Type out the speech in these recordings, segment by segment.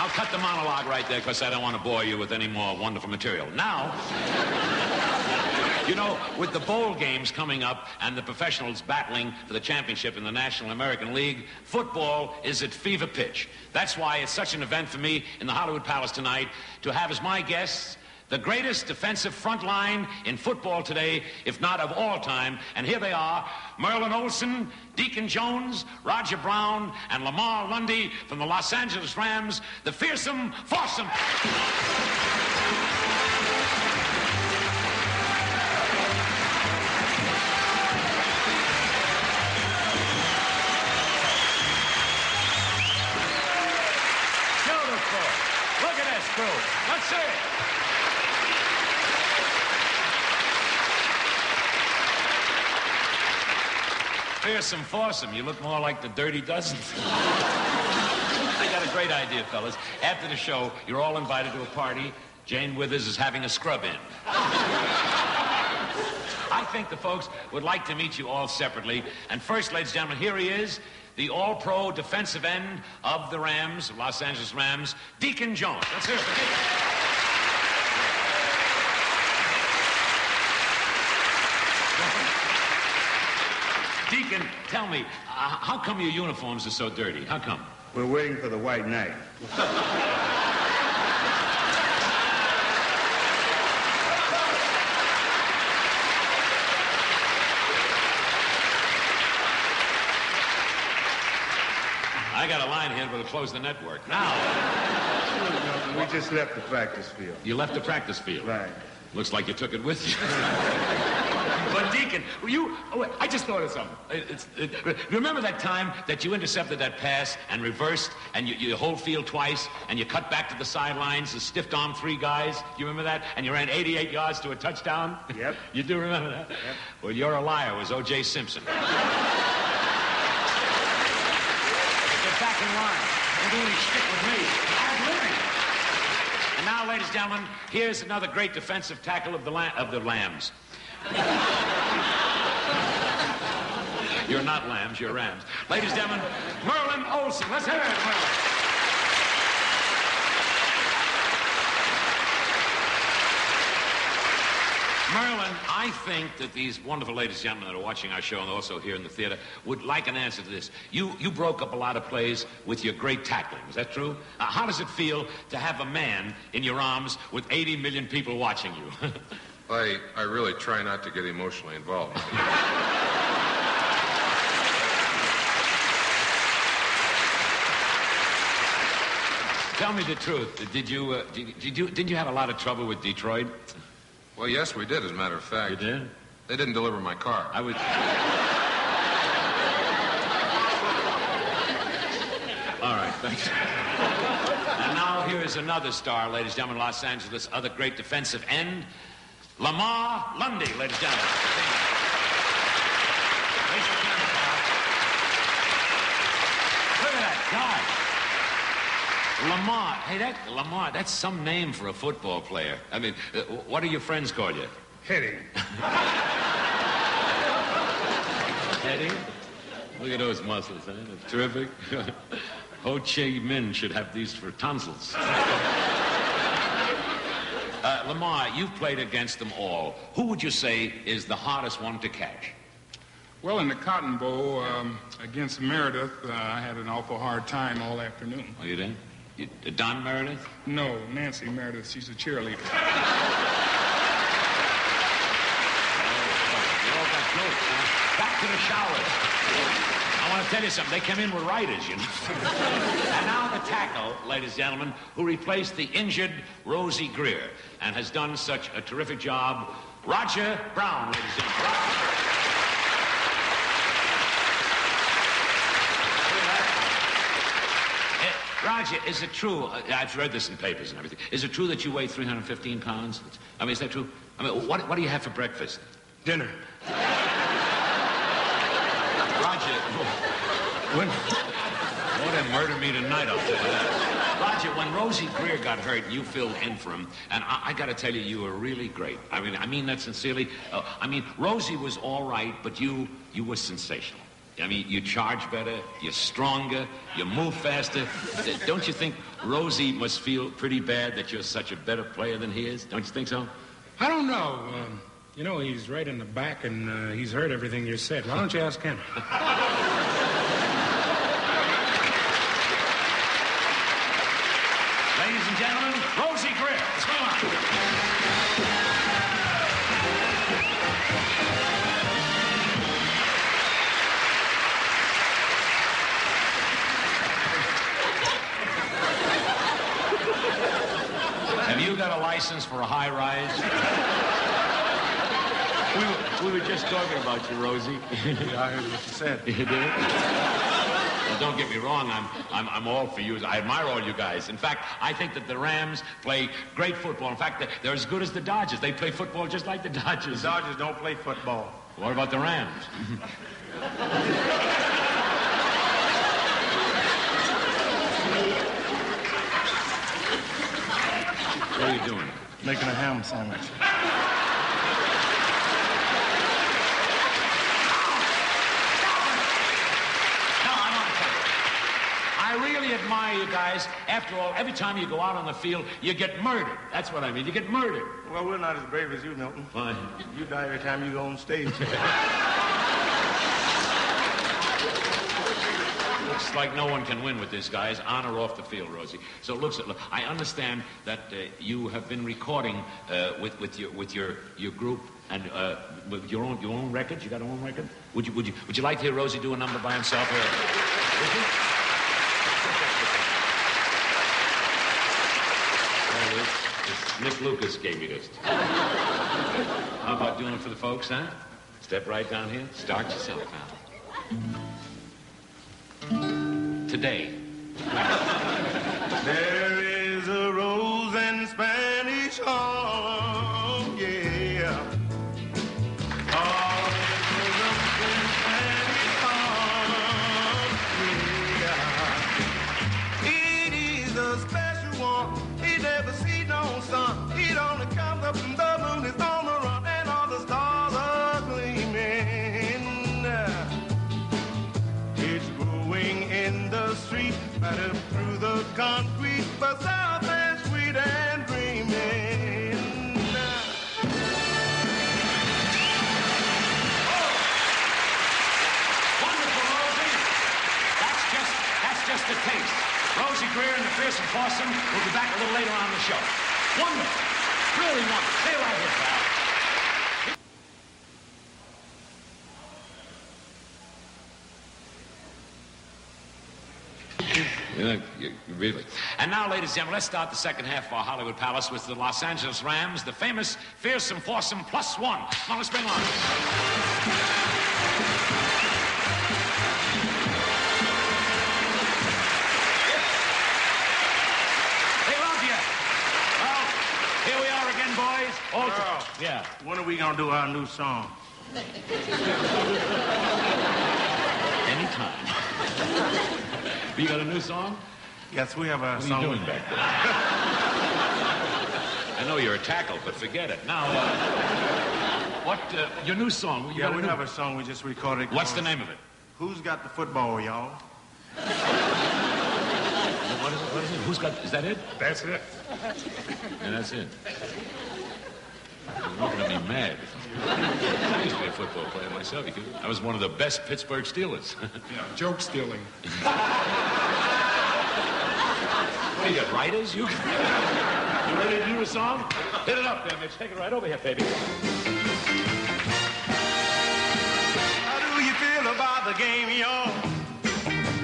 I'll cut the monologue right there because I don't want to bore you with any more wonderful material. Now, you know, with the bowl games coming up and the professionals battling for the championship in the National American League, football is at fever pitch. That's why it's such an event for me in the Hollywood Palace tonight to have as my guests the greatest defensive front line in football today, if not of all time. And here they are, Merlin Olsen, Deacon Jones, Roger Brown, and Lamar Lundy from the Los Angeles Rams, the Fearsome Foursome. Beautiful. Look at this group. Let's see it. Fearsome Foursome, you look more like the Dirty Dozen. I got a great idea, fellas. After the show, you're all invited to a party. Jane Withers is having a scrub-in. I think the folks would like to meet you all separately. And first, ladies and gentlemen, here he is, the all-pro defensive end of the Rams, Los Angeles Rams, Deacon Jones. Let's hear it for Deacon. Deacon, tell me, how come your uniforms are so dirty? How come? We're waiting for the white knight. I got a line here, but it'll close the network. Now. We just left the practice field. You left the practice field? Right. Looks like you took it with you. But Deacon, I just thought of something. Remember that time that you intercepted that pass and reversed and you hold field twice and you cut back to the sidelines and stiffed arm 3 guys? Do you remember that? And you ran 88 yards to a touchdown? Yep. You do remember that? Yep. Well, you're a liar. It was O.J. Simpson. Get back in line. Don't do any shtick with me. Ad-libbing. And now, ladies and gentlemen, here's another great defensive tackle of the Lambs. You're not lambs, you're rams. Ladies and gentlemen, Merlin Olsen. Let's hear it, Merlin. Merlin, I think that these wonderful ladies and gentlemen that are watching our show and also here in the theater would like an answer to this. You broke up a lot of plays with your great tackling. Is that true? How does it feel to have a man in your arms with 80 million people watching you? I really try not to get emotionally involved. Tell me the truth. Didn't you have a lot of trouble with Detroit? Well, yes, we did, as a matter of fact. You did? They didn't deliver my car. I was... All right, thanks. And now here is another star, ladies and gentlemen, Los Angeles, other great defensive end, Lamar Lundy, ladies and gentlemen. Look at that guy. Lamar. Hey, Lamar, that's some name for a football player. I mean, what do your friends call you? Heading. Heading? Look at those muscles, huh? That's terrific. Ho Chi Minh should have these for tonsils. Lamar, you've played against them all. Who would you say is the hardest one to catch? Well, in the Cotton Bowl, against Meredith, I had an awful hard time all afternoon. Oh, you did? Don Meredith? No, Nancy Meredith. She's a cheerleader. You all got jokes, huh? Back to the showers. I want to tell you something. They came in with writers, you know. And now the tackle, ladies and gentlemen, who replaced the injured Rosie Greer and has done such a terrific job, Roger Brown, ladies and gentlemen. Roger, is it true, I've read this in papers and everything, is it true that you weigh 315 pounds? I mean, is that true? I mean, what do you have for breakfast? Dinner. Roger, they murder me tonight, I'll tell you that. Roger, when Rosie Greer got hurt, you filled in for him, and I got to tell you, you were really great. I mean that sincerely. Rosie was all right, but you were sensational. I mean, you charge better, you're stronger, you move faster. Don't you think Rosie must feel pretty bad that you're such a better player than he is? Don't you think so? I don't know. You know, he's right in the back, and he's heard everything you said. Why don't you ask him? Ladies and gentlemen, Rosie Greer. Let's go on. Have you got a license for a high rise? We were just talking about you, Rosie. I heard what you said. You did? Well, don't get me wrong. I'm all for you. I admire all you guys. In fact, I think that the Rams play great football. In fact, they're as good as the Dodgers. They play football just like the Dodgers. The Dodgers don't play football. What about the Rams? What are you doing? Making a ham sandwich. I really admire you guys. After all, every time you go out on the field, you get murdered. That's what I mean. You get murdered. Well, we're not as brave as you, Milton. Why? You die every time you go on stage. Looks like no one can win with this, guys, on or off the field, Rosie. So look, I understand that you have been recording with your group and with your own records. You got your own record? Would you like to hear Rosie do a number by himself? Would you? Mick Lucas gave me this. How about doing it for the folks, huh? Step right down here. Start yourself now. Today. There is a rose in Spanish harlem, yeah. Oh, there's a rose in Spanish harlem, yeah. It is a special one. He never see no sun. It only comes up from the moon. It's on the run, and all the stars are gleaming. It's growing in the street, right up through the concrete, but soft and sweet and dreaming. Wonderful, Rosie. That's just a taste. Rosie Greer and the Fearsome Foursome will be back a little later on in the show. Wonderful. Really wonderful. Stay right here, pal. Really. And now, ladies and gentlemen, let's start the second half of our Hollywood Palace with the Los Angeles Rams, the famous Fearsome Foursome +1. Come on, let's bring on. They love you. Well, here we are again, boys. Carl, Yeah. when are we going to do our new song? Anytime. You got a new song? Yes, we have a What are song. you doing back there? I know you're a tackle, but forget it. Now, your new song? You Yeah, got we new... have a song we just recorded. What's the called name of it? Who's Got the Football, y'all? What is it? Who's got... Is that it? That's it. Yeah, that's it. You're looking at me mad. I used to be a football player myself. I was one of the best Pittsburgh Steelers. Yeah, joke stealing. What, you got writers? You ready to do the song? Hit it up there, Mitch. Take it right over here, baby. How do you feel about the game, y'all?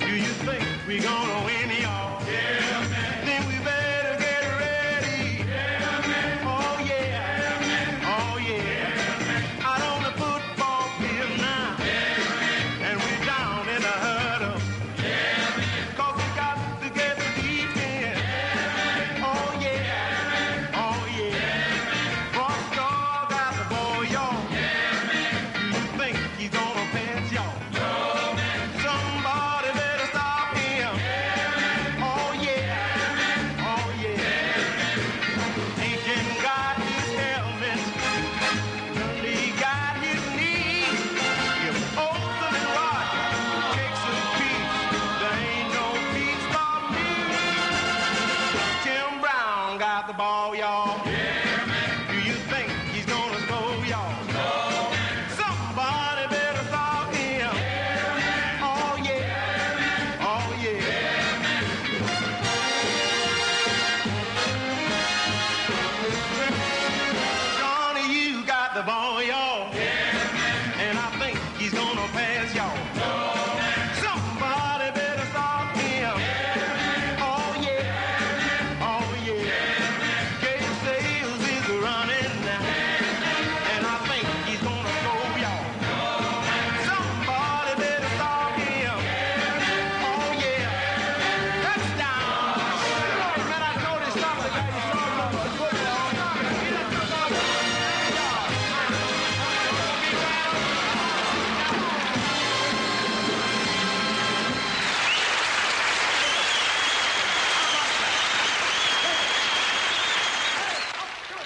Do you think we're gonna win, y'all? Yeah, man. Then we better get ready. Yeah, man. Oh, yeah. Oh, yeah. Out on the football field now. Yeah, man. And we're down in the huddle. Yeah, man. 'Cause we got to get the defense. Yeah, man. Oh, yeah. Oh, yeah. Frostar got the ball, y'all. Yeah, man. Do you think he's gonna pass, y'all? No, man. Somebody better stop him. Yeah. ball, y'all.